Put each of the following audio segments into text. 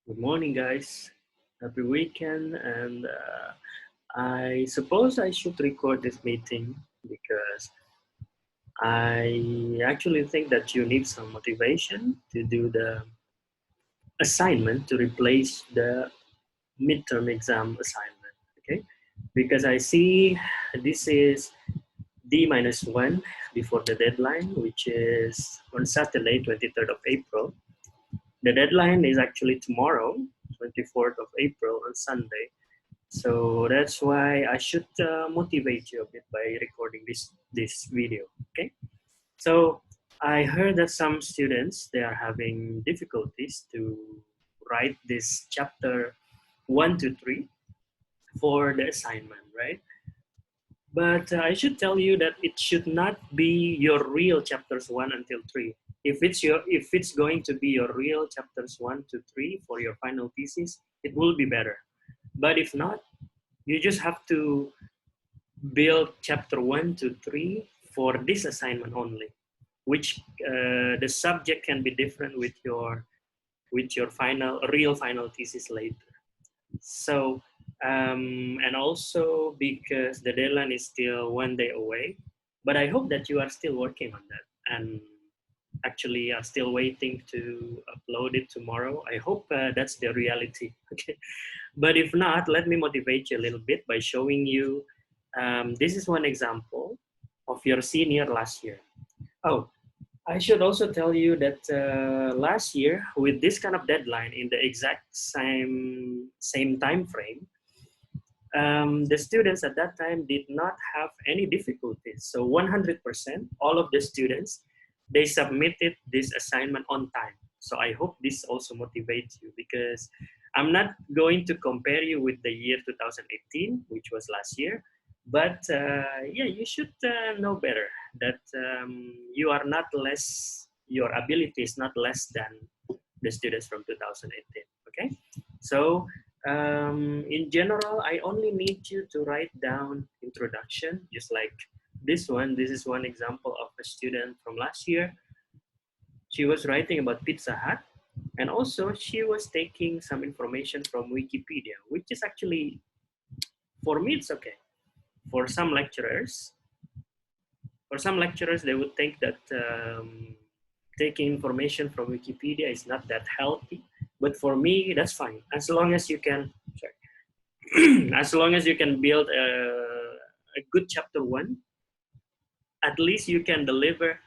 Good morning, guys. Happy weekend, and I suppose I should record this meeting because I actually think that you need some motivation to do the assignment to replace the midterm exam assignment. Okay, because I see this is D-1 before the deadline, which is on Saturday, 23rd of April. The deadline is actually tomorrow, 24th of April, on Sunday. So that's why I should motivate you a bit by recording this video. Okay. So I heard that some students they are having difficulties to write this chapter 1 to 3 for the assignment, right? But I should tell you that it should not be your real chapters 1 until 3. If it's going to be your real chapters 1 to 3 for your final thesis, it will be better. But if not, you just have to build chapter 1 to 3 for this assignment only, which the subject can be different with your real final thesis later. So and also because the deadline is still 1 day away, but I hope that you are still working on that and actually are still waiting to upload it tomorrow. I hope that's the reality. Okay, but if not, let me motivate you a little bit by showing you. This is one example of your senior last year. Oh, I should also tell you that last year, with this kind of deadline in the exact same time frame, the students at that time did not have any difficulties. So 100%, all of the students, they submitted this assignment on time. So I hope this also motivates you because I'm not going to compare you with the year 2018, which was last year, but yeah, you should know better that you are not less, your ability is not less than the students from 2018, okay? So in general, I only need you to write down introduction, just like this one. This is one example of a student from last year. She was writing about Pizza Hut, and also she was taking some information from Wikipedia, which is actually, for me, it's okay. For some lecturers, they would think that taking information from Wikipedia is not that healthy, but for me, that's fine. As long as you can, as long as you can build a good chapter 1, at least you can deliver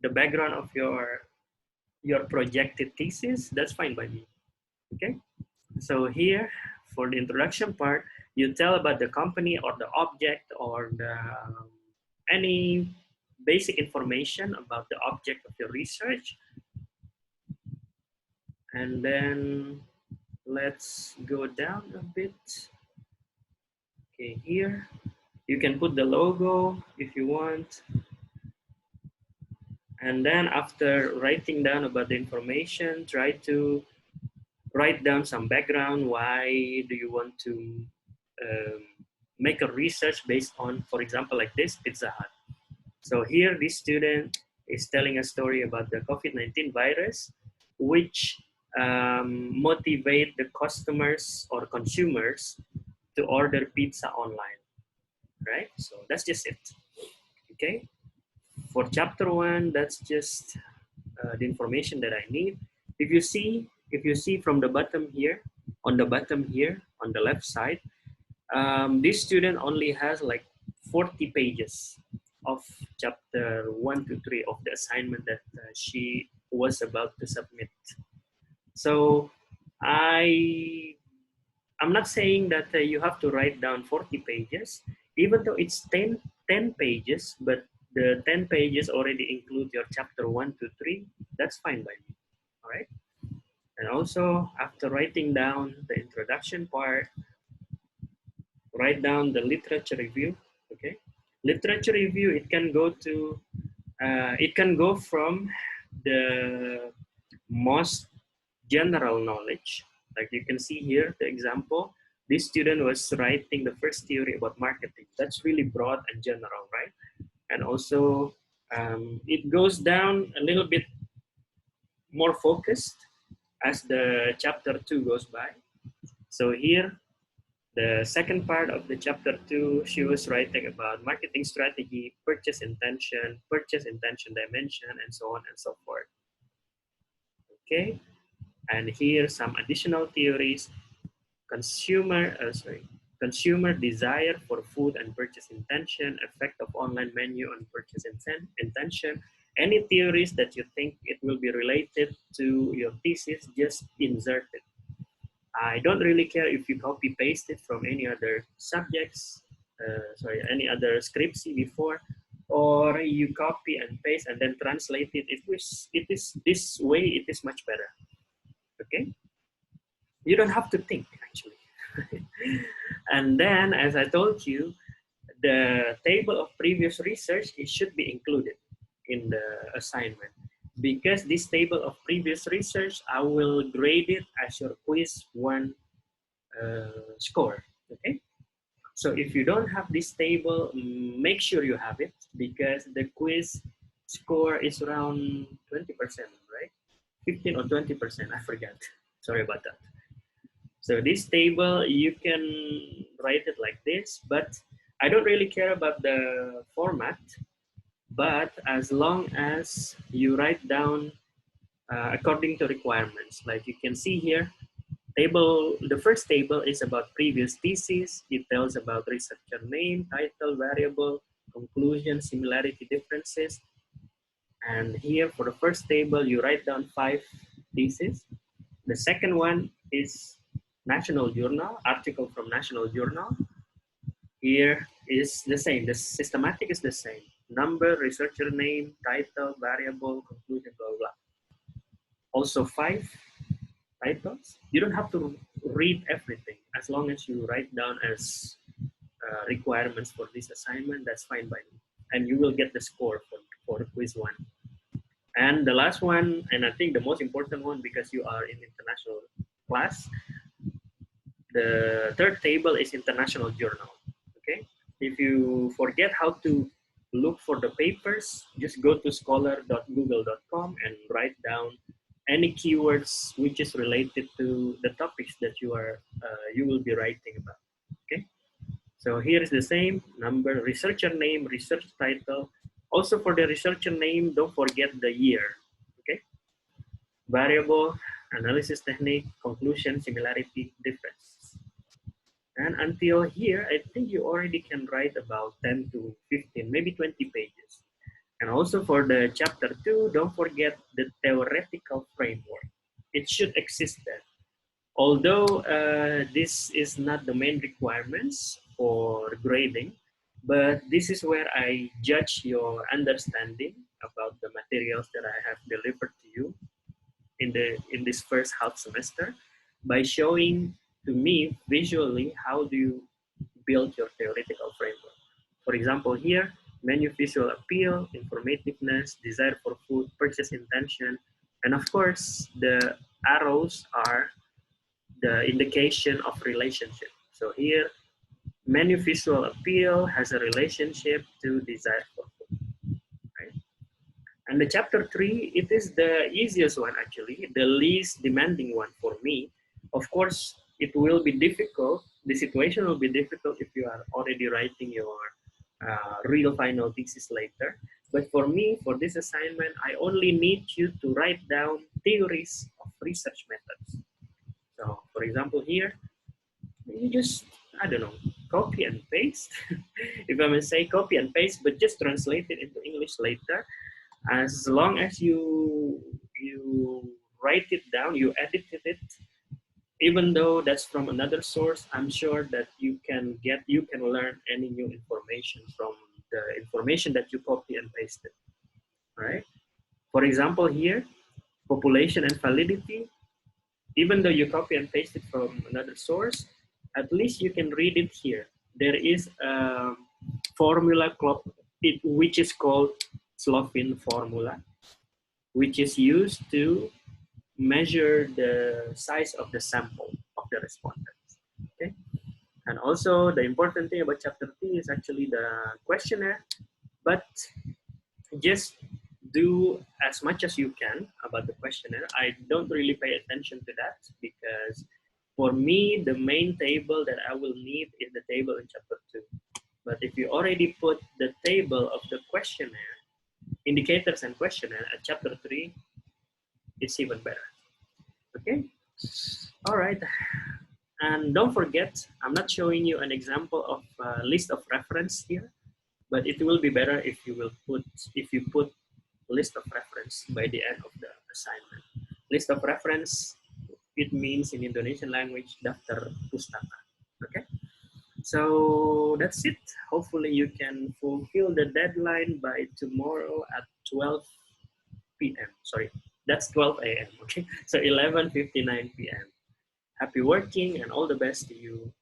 the background of your projected thesis. That's fine by me. Okay. So here, for the introduction part, you tell about the company or the object or any basic information about the object of your research. And then let's go down a bit. Okay, here you can put the logo if you want. And then after writing down about the information, try to write down some background. Why do you want to make a research based on, for example, like this, Pizza Hut? So here, this student is telling a story about the COVID-19 virus, which motivate the customers or consumers to order pizza online, right? So that's just it, okay? For chapter 1, that's just the information that I need. If you see from the bottom here, on the bottom here, on the left side, this student only has like 40 pages of chapter 1 to 3 of the assignment that she was about to submit. So I'm not saying that you have to write down 40 pages, even though it's 10 pages, but the 10 pages already include your chapter 1 to 3, that's fine by me, all right? And also, after writing down the introduction part, write down the literature review, okay? Literature review, it can go from the most general knowledge. Like you can see here, the example, this student was writing the first theory about marketing. That's really broad and general, right? And also, it goes down a little bit more focused as the chapter 2 goes by. So here, the second part of the chapter 2, she was writing about marketing strategy, purchase intention dimension, and so on and so forth. Okay, and here some additional theories: consumer desire for food and purchase intention, effect of online menu on purchase intention. Any theories that you think it will be related to your thesis, just insert it. I don't really care if you copy paste it from any other subjects, any other scripts before, or you copy and paste and then translate it. It is this way, it is much better. Okay, you don't have to think actually. And then, as I told you, the table of previous research, it should be included in the assignment, because this table of previous research, I will grade it as your quiz one score. Okay, so if you don't have this table, make sure you have it, because the quiz score is around 20%, right? 15 or 20%, I forgot. Sorry about that. So this table, you can write it like this, but I don't really care about the format, but as long as you write down according to requirements. Like you can see here, the first table is about previous thesis. It tells about researcher name, title, variable, conclusion, similarity, differences. And here for the first table, you write down 5 theses. The second one is National Journal, article from National Journal. Here is the same, the systematic is the same. Number, researcher name, title, variable, conclusion, blah, blah. Also 5 titles. You don't have to read everything. As long as you write down as requirements for this assignment, that's fine by me. And you will get the score for quiz 1. And the last one, and I think the most important one, because you are in international class, the third table is international journal. Okay, if you forget how to look for the papers, just go to scholar.google.com and write down any keywords which is related to the topics that you will be writing about. Okay, so here is the same number, researcher name, research title. Also for the researcher name, don't forget the year. Okay, variable, analysis technique, conclusion, similarity, difference. And until here, I think you already can write about 10 to 15, maybe 20 pages. And also for the chapter 2, don't forget the theoretical framework. It should exist there. Although this is not the main requirements for grading, but this is where I judge your understanding about the materials that I have delivered to you in this first half semester, by showing to me visually how do you build your theoretical framework. For example, here, menu visual appeal, informativeness, desire for food, purchase intention, and of course, the arrows are the indication of relationship. So here, menu visual appeal has a relationship to desire for food. Right? And the chapter 3, it is the easiest one actually, the least demanding one for me. Of course, it will be difficult. The situation will be difficult if you are already writing your real final thesis later. But for me, for this assignment, I only need you to write down theories of research methods. So for example, here, you just, I don't know, copy and paste. If I may say copy and paste, but just translate it into English later. As long as you write it down, you edited it, even though that's from another source, I'm sure that you can learn any new information from the information that you copy and pasted. Right? For example, here, population and validity, even though you copy and paste it from another source, at least you can read it here. There is a formula which is called Slovin formula, which is used to measure the size of the sample of the respondents. Okay, and also the important thing about chapter 2 is actually the questionnaire, but just do as much as you can about the questionnaire. I don't really pay attention to that because for me, the main table that I will need is the table in chapter 2. But if you already put the table of the questionnaire, indicators and questionnaire at chapter 3, it's even better. Okay? All right. And don't forget, I'm not showing you an example of a list of reference here, but it will be better if you put list of reference by the end of the assignment. List of reference, it means in Indonesian language daftar pustaka. Okay, so that's it. Hopefully you can fulfill the deadline by tomorrow at 12 p.m. Sorry, that's 12 a.m. Okay, so 11:59 p.m. Happy working and all the best to you.